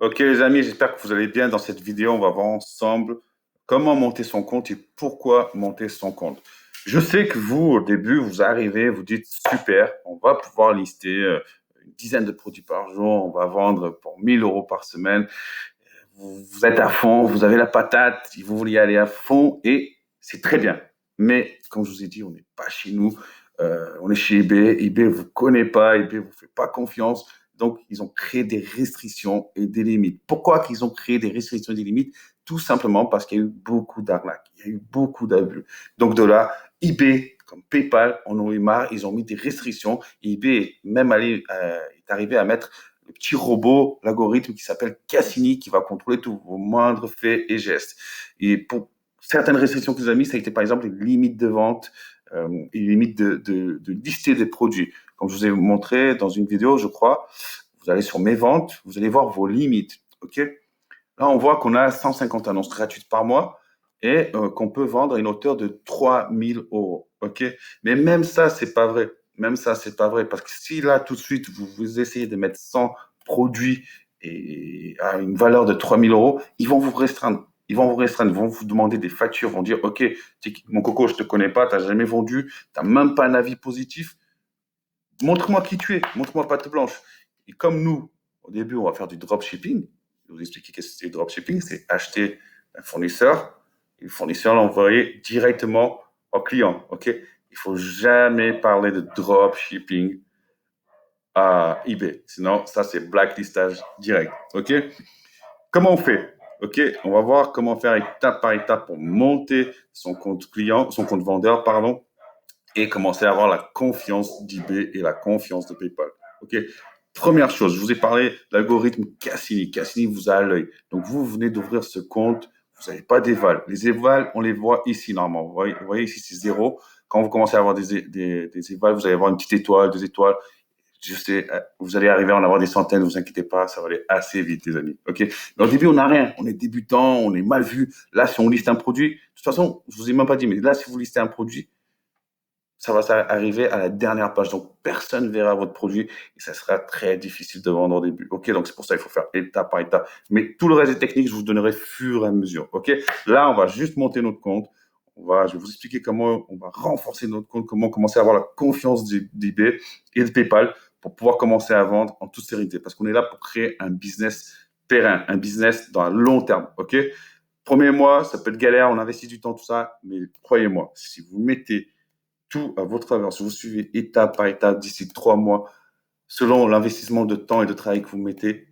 Ok les amis, j'espère que vous allez bien. Dans cette vidéo, on va voir ensemble comment monter son compte et pourquoi monter son compte. Je sais que vous, au début, vous arrivez, vous dites super, on va pouvoir lister une dizaine de produits par jour, on va vendre pour 1 000 € par semaine. Vous êtes à fond, vous avez la patate, vous voulez y aller à fond et c'est très bien. Mais comme je vous ai dit, on n'est pas chez nous, on est chez eBay. eBay vous connaît pas, eBay vous fait pas confiance. Donc, ils ont créé des restrictions et des limites. Pourquoi qu'ils ont créé des restrictions et des limites? Tout simplement parce qu'il y a eu beaucoup d'arnaques, il y a eu beaucoup d'abus. Donc, de là, eBay, comme PayPal, en ont eu marre, ils ont mis des restrictions. eBay même est arrivé à mettre le petit robot, l'algorithme qui s'appelle Cassini, qui va contrôler tous vos moindres faits et gestes. Et pour certaines restrictions qu'ils ont mis, ça a été par exemple les limites de vente, et les limites de lister des produits. Comme je vous ai montré dans une vidéo, je crois, vous allez sur mes ventes, vous allez voir vos limites. Ok. Là, on voit qu'on a 150 annonces gratuites par mois et qu'on peut vendre à une hauteur de 3 000 €. Ok. Mais même ça, c'est pas vrai. Même ça, c'est pas vrai. Parce que si là, tout de suite, vous essayez de mettre 100 produits et à une valeur de 3 000 €, ils vont vous restreindre. Ils vont vous restreindre, ils vont vous demander des factures, ils vont dire, OK, mon coco, je te connais pas, tu n'as jamais vendu, tu n'as même pas un avis positif. Montre-moi qui tu es, montre-moi patte blanche. Et comme nous, au début, on va faire du dropshipping, je vais vous expliquer ce que c'est le dropshipping, c'est acheter un fournisseur, et le fournisseur l'envoyer directement au client. Ok. Il faut jamais parler de dropshipping à eBay. Sinon, ça, c'est blacklistage direct. OK? Comment on fait? OK? On va voir comment faire étape par étape pour monter son compte client, son compte vendeur, pardon, et commencer à avoir la confiance d'eBay et la confiance de PayPal. OK? Première chose, je vous ai parlé de l'algorithme Cassini. Cassini vous a à l'œil. Donc, vous venez d'ouvrir ce compte, vous n'avez pas d'éval. Les évals, on les voit ici normalement. Vous voyez ici, c'est zéro. Quand vous commencez à avoir des évals, vous allez avoir une petite étoile, deux étoiles. Je sais, vous allez arriver à en avoir des centaines, ne vous inquiétez pas, ça va aller assez vite, les amis. OK? Mais au début, on n'a rien. On est débutant, on est mal vu. Là, si on liste un produit, de toute façon, je vous ai même pas dit, mais là, si vous listez un produit, ça va arriver à la dernière page. Donc, personne ne verra votre produit et ça sera très difficile de vendre au début. OK? Donc, c'est pour ça qu'il faut faire étape par étape. Mais tout le reste des techniques, je vous donnerai fur et à mesure. OK? Là, on va juste monter notre compte. Je vais vous expliquer comment on va renforcer notre compte, comment commencer à avoir la confiance d'eBay et de PayPal pour pouvoir commencer à vendre en toute sérénité. Parce qu'on est là pour créer un business périn, un business dans le long terme. OK? Premier mois, ça peut être galère, on investit du temps, tout ça. Mais croyez-moi, si vous mettez tout à votre faveur, si vous suivez étape par étape d'ici 3 mois, selon l'investissement de temps et de travail que vous mettez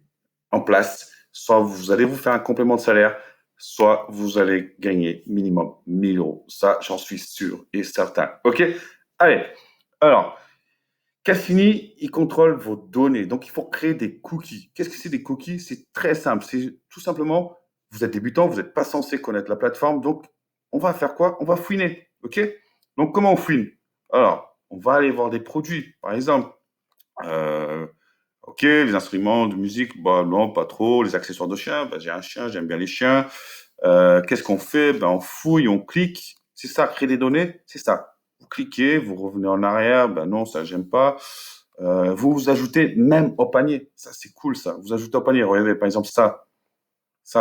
en place, soit vous allez vous faire un complément de salaire, soit vous allez gagner minimum 1 000 €. Ça, j'en suis sûr et certain. OK? Allez. Alors, Cassini, il contrôle vos données. Donc, il faut créer des cookies. Qu'est-ce que c'est des cookies? C'est très simple. C'est tout simplement, vous êtes débutant, vous n'êtes pas censé connaître la plateforme. Donc, on va faire quoi? On va fouiner. OK? Donc, comment on fouine? Alors, on va aller voir des produits. Par exemple, euh, OK, les instruments de musique, bah non, pas trop. Les accessoires de chien, bah, j'ai un chien, j'aime bien les chiens. Qu'est-ce qu'on fait? Ben, on fouille, on clique. C'est ça, créer des données, c'est ça. Vous cliquez, vous revenez en arrière, ben non, ça, j'aime pas. Vous ajoutez même au panier. Ça, c'est cool, ça. Vous ajoutez au panier. Regardez, par exemple, ça c'est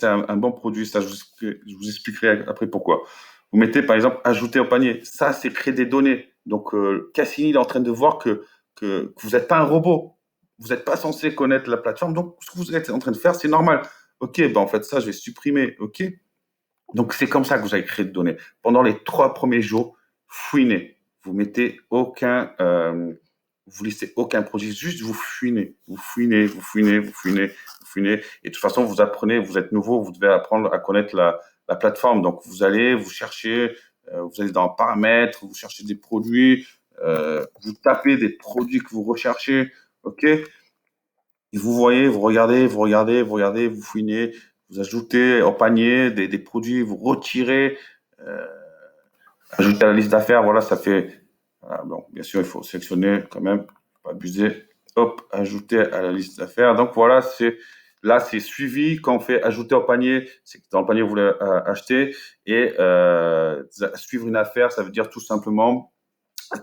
un bon produit. Ça, je vous expliquerai après pourquoi. Vous mettez, par exemple, ajouter au panier. Ça, c'est créer des données. Donc, Cassini, il est en train de voir que vous n'êtes pas un robot. Vous n'êtes pas censé connaître la plateforme. Donc, ce que vous êtes en train de faire, c'est normal. OK, ben en fait, ça, je vais supprimer. OK. Donc, c'est comme ça que vous allez créer des données. Pendant les 3 premiers jours, fouinez. Vous mettez vous listez aucun produit, juste vous fouinez. Vous fouinez, vous fouinez, vous fouinez, vous fouinez. Et de toute façon, vous apprenez, vous êtes nouveau, vous devez apprendre à connaître la plateforme. Donc, vous allez, vous cherchez, vous allez dans paramètres, vous cherchez des produits, vous tapez des produits que vous recherchez. OK? Et vous voyez, vous regardez, vous regardez, vous regardez, vous fouinez, vous ajoutez au panier des produits, vous retirez, euh, ajoutez à la liste d'affaires, voilà, ça fait. Voilà, bon, bien sûr, il faut sélectionner quand même, pas abuser. Hop, ajouter à la liste d'affaires. Donc voilà, c'est suivi. Quand on fait ajouter au panier, c'est que dans le panier, vous voulez acheter. Et suivre une affaire, ça veut dire tout simplement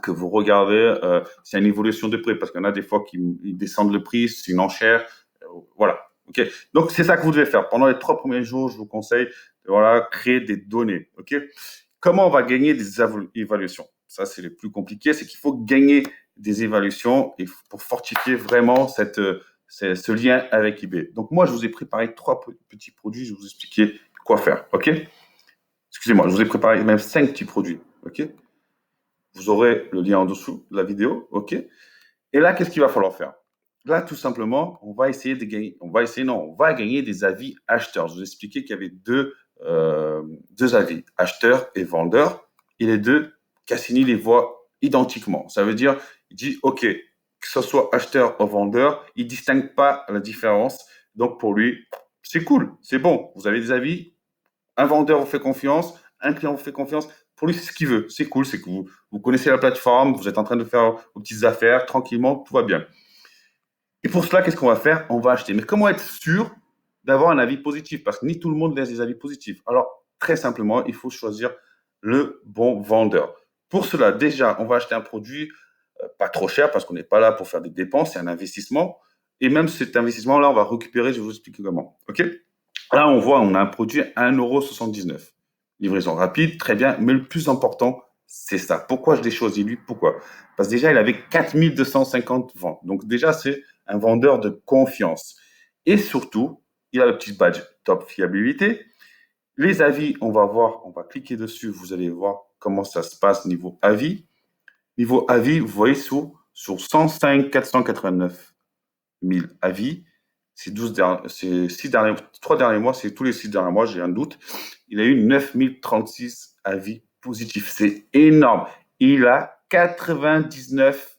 que vous regardez, c'est une évolution de prix, parce qu'il y en a des fois qui ils descendent le prix, c'est une enchère. Voilà. OK? Donc, c'est ça que vous devez faire. Pendant les 3 premiers jours, je vous conseille de voilà, créer des données. OK? Comment on va gagner des évaluations? Ça, c'est le plus compliqué, c'est qu'il faut gagner des évaluations et pour fortifier vraiment ce lien avec eBay. Donc, moi, je vous ai préparé 3 petits produits, je vais vous expliquer quoi faire. OK? Excusez-moi, je vous ai préparé même 5 petits produits. OK? Vous aurez le lien en dessous de la vidéo. OK? Et là, qu'est-ce qu'il va falloir faire? Là, tout simplement, on va essayer de gagner, on va gagner des avis acheteurs. Je vous ai expliqué qu'il y avait deux avis, acheteur et vendeur. Et les deux, Cassini les voit identiquement. Ça veut dire, il dit, OK, que ce soit acheteur ou vendeur, il ne distingue pas la différence. Donc, pour lui, c'est cool, c'est bon. Vous avez des avis, un vendeur vous fait confiance, un client vous fait confiance. Pour lui, c'est ce qu'il veut. C'est cool, c'est que vous connaissez la plateforme, vous êtes en train de faire vos petites affaires, tranquillement, tout va bien. Et pour cela, qu'est-ce qu'on va faire? On va acheter. Mais comment être sûr d'avoir un avis positif? Parce que ni tout le monde laisse des avis positifs. Alors, très simplement, il faut choisir le bon vendeur. Pour cela, déjà, on va acheter un produit pas trop cher parce qu'on n'est pas là pour faire des dépenses, c'est un investissement. Et même cet investissement-là, on va récupérer, je vais vous expliquer comment. OK? Là, on voit, on a un produit à 1,79 €. Livraison rapide, très bien. Mais le plus important, c'est ça. Pourquoi je l'ai choisi lui? Pourquoi? Parce que déjà, il avait 4250 ventes. Donc déjà, c'est un vendeur de confiance. Et surtout, il a le petit badge top fiabilité. Les avis, on va voir, on va cliquer dessus, vous allez voir comment ça se passe niveau avis. Niveau avis, vous voyez sur 105 489 000 avis, ces 3 derniers mois, c'est tous les 6 derniers mois, j'ai un doute, il a eu 9036 avis positifs. C'est énorme. Il a 99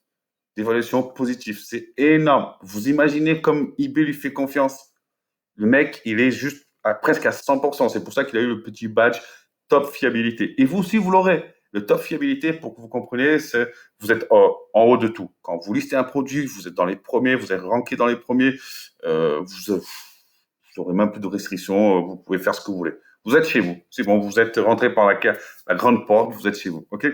d'évaluation positive. C'est énorme. Vous imaginez comme eBay lui fait confiance. Le mec, il est juste presque à 100%. C'est pour ça qu'il a eu le petit badge top fiabilité. Et vous aussi, vous l'aurez. Le top fiabilité, pour que vous compreniez, c'est vous êtes en haut de tout. Quand vous listez un produit, vous êtes dans les premiers, vous êtes ranké dans les premiers. Vous n'aurez même plus de restrictions. Vous pouvez faire ce que vous voulez. Vous êtes chez vous. C'est bon, vous êtes rentré par la grande porte, vous êtes chez vous. OK?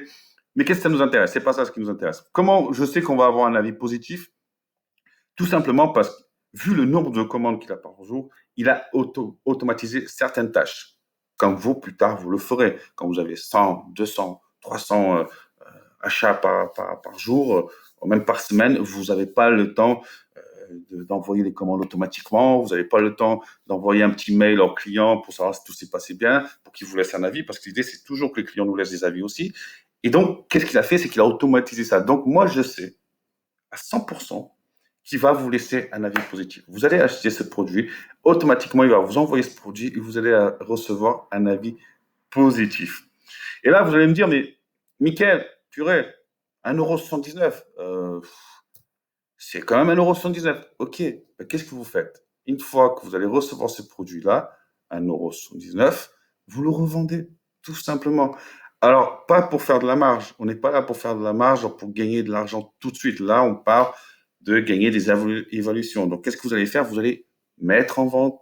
Mais qu'est-ce que ça nous intéresse? C'est pas ça ce qui nous intéresse. Comment je sais qu'on va avoir un avis positif? Tout simplement parce que, vu le nombre de commandes qu'il a par jour, il a automatisé certaines tâches. Quand vous, plus tard, vous le ferez. Quand vous avez 100, 200, 300 achats par jour, même par semaine, vous n'avez pas le temps d'envoyer les commandes automatiquement. Vous n'avez pas le temps d'envoyer un petit mail au client pour savoir si tout s'est passé bien, pour qu'il vous laisse un avis, parce que l'idée, c'est toujours que les clients nous laissent des avis aussi. Et donc, qu'est-ce qu'il a fait? C'est qu'il a automatisé ça. Donc, moi, je sais à 100% qui va vous laisser un avis positif. Vous allez acheter ce produit, automatiquement, il va vous envoyer ce produit et vous allez recevoir un avis positif. Et là, vous allez me dire, mais Mickaël, purée, 1,79 €, c'est quand même 1,79 €. OK, ben, qu'est-ce que vous faites? Une fois que vous allez recevoir ce produit-là, 1,79 €, vous le revendez, tout simplement. Alors, pas pour faire de la marge. On n'est pas là pour faire de la marge, pour gagner de l'argent tout de suite. Là, on parle de gagner des évaluations. Donc, qu'est-ce que vous allez faire? Vous allez mettre en vente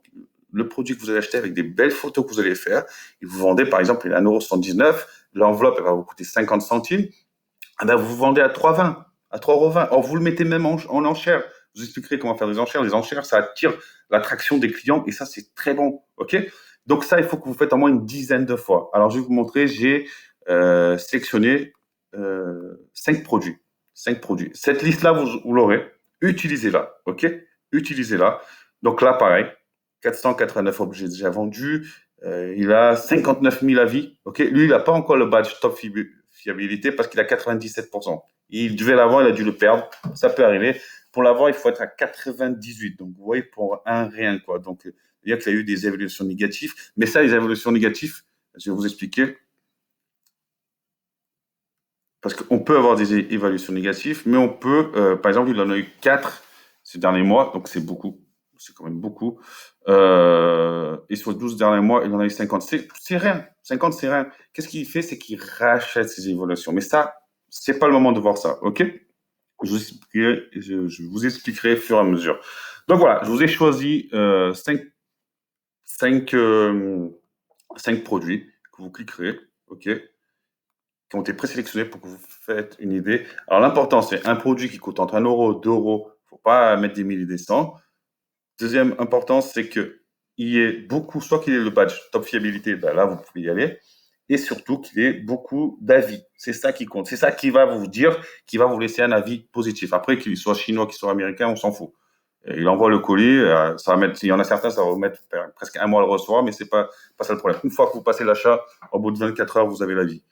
le produit que vous allez acheter avec des belles photos que vous allez faire. Et vous vendez, par exemple, 1,79 €. L'enveloppe, elle va vous coûter 50 centimes. Ah ben, vous vendez à 3,20 €, à 3,20 €. Or, vous le mettez même en enchère. Je vous expliquerai comment faire des enchères. Les enchères, ça attire l'attraction des clients et ça, c'est très bon. OK? Donc, ça, il faut que vous faites au moins une dizaine de fois. Alors, je vais vous montrer. J'ai sélectionné 5 produits. 5 produits. Cette liste-là, vous l'aurez. Utilisez-la. OK? Utilisez-la. Donc là, pareil. 489 objets déjà vendus. Il a 59 000 avis. OK? Lui, il n'a pas encore le badge top fiabilité parce qu'il a 97%. Il devait l'avoir, il a dû le perdre. Ça peut arriver. Pour l'avoir, il faut être à 98. Donc, vous voyez, pour un rien, quoi. Donc, il y a qu'il y a eu des évolutions négatives. Mais ça, les évolutions négatives, je vais vous expliquer. Parce qu'on peut avoir des évaluations négatives, mais on peut, par exemple, il en a eu 4 ces derniers mois, donc c'est beaucoup. C'est quand même beaucoup. Et sur les 12 derniers mois, il en a eu 50. C'est rien. 50, c'est rien. Qu'est-ce qu'il fait? C'est qu'il rachète ses évaluations. Mais ça, c'est pas le moment de voir ça. OK? Je vous expliquerai au fur et à mesure. Donc voilà, je vous ai choisi 5 produits que vous cliquerez. OK? Qui ont été présélectionnés pour que vous faites une idée. Alors, l'important, c'est un produit qui coûte entre 1 €, 2 €. Il ne faut pas mettre des milliers et des cents. Deuxième importance, c'est qu'il y ait beaucoup, soit qu'il y ait le badge top fiabilité, ben là, vous pouvez y aller, et surtout qu'il y ait beaucoup d'avis. C'est ça qui compte. C'est ça qui va vous dire, qui va vous laisser un avis positif. Après, qu'il soit chinois, qu'il soit américain, on s'en fout. Il envoie le colis, ça va mettre, il y en a certains, ça va vous mettre presque un mois à le recevoir, mais c'est pas ça le problème. Une fois que vous passez l'achat, au bout de 24 heures, vous avez l'avis.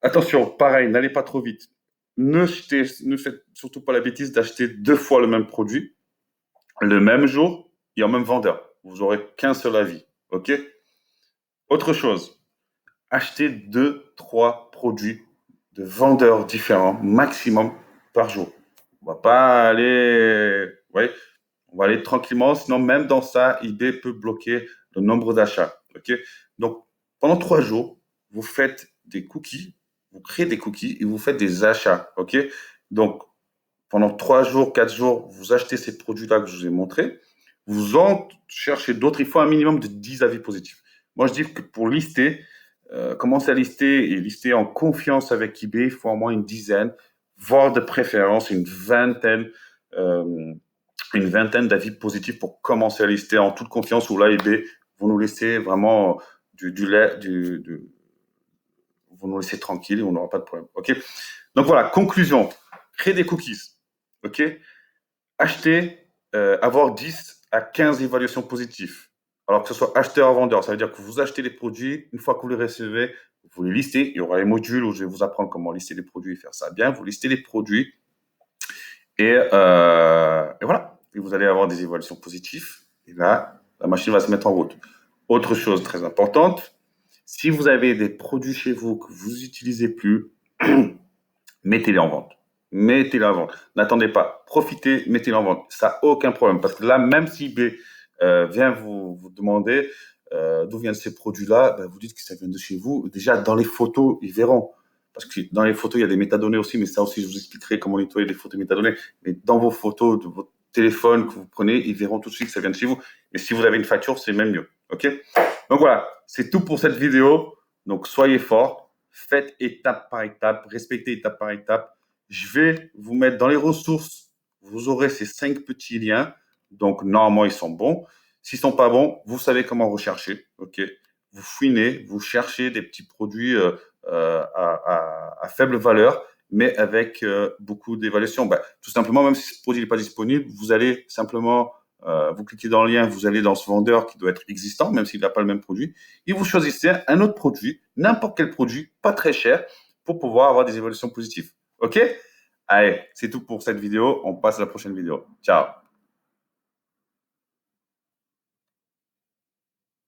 Attention, pareil, n'allez pas trop vite. Ne faites surtout pas la bêtise d'acheter 2 fois le même produit, le même jour et en même vendeur. Vous aurez qu'un seul avis. OK? Autre chose, achetez 2, 3 produits de vendeurs différents maximum par jour. On va pas aller, ouais, on va aller tranquillement, sinon même dans ça, eBay peut bloquer le nombre d'achats. OK? Donc, pendant 3 jours, vous faites des cookies, vous créez des cookies et vous faites des achats. OK? Donc, pendant 3 jours, 4 jours, vous achetez ces produits-là que je vous ai montrés. Vous en cherchez d'autres. Il faut un minimum de 10 avis positifs. Moi, je dis que pour lister, commencer à lister et lister en confiance avec eBay, il faut au moins une dizaine, voire de préférence euh, une vingtaine d'avis positifs pour commencer à lister en toute confiance. Où là, eBay vont nous laisser vraiment du lait, vont nous laisser tranquille et on n'aura pas de problème. Ok. Donc voilà, conclusion. Créer des cookies. OK? Acheter, avoir 10 à 15 évaluations positives. Alors que ce soit acheteur-vendeur, ça veut dire que vous achetez les produits, une fois que vous les recevez, vous les listez. Il y aura les modules où je vais vous apprendre comment lister les produits et faire ça bien. Vous listez les produits et voilà. Et vous allez avoir des évaluations positives. Et là, la machine va se mettre en route. Autre chose très importante, si vous avez des produits chez vous que vous n'utilisez plus, mettez-les en vente. Mettez-les en vente. N'attendez pas. Profitez, mettez-les en vente. Ça n'a aucun problème. Parce que là, même si eBay vient vous demander d'où viennent ces produits-là, ben, vous dites que ça vient de chez vous. Déjà, dans les photos, ils verront. Parce que dans les photos, il y a des métadonnées aussi, mais ça aussi, je vous expliquerai comment nettoyer les photos métadonnées. Mais dans vos photos de votre téléphone que vous prenez, ils verront tout de suite que ça vient de chez vous. Et si vous avez une facture, c'est même mieux. OK? Donc voilà, c'est tout pour cette vidéo. Donc soyez forts, faites étape par étape, respectez étape par étape. Je vais vous mettre dans les ressources, vous aurez ces 5 petits liens. Donc normalement, ils sont bons. S'ils ne sont pas bons, vous savez comment rechercher. OK? Vous fouinez, vous cherchez des petits produits à faible valeur, mais avec beaucoup d'évaluation. Ben, tout simplement, même si ce produit n'est pas disponible, vous allez simplement vous cliquez dans le lien, vous allez dans ce vendeur qui doit être existant, même s'il n'a pas le même produit, et vous choisissez un autre produit, n'importe quel produit, pas très cher, pour pouvoir avoir des évaluations positives. OK? Allez, c'est tout pour cette vidéo. On passe à la prochaine vidéo. Ciao!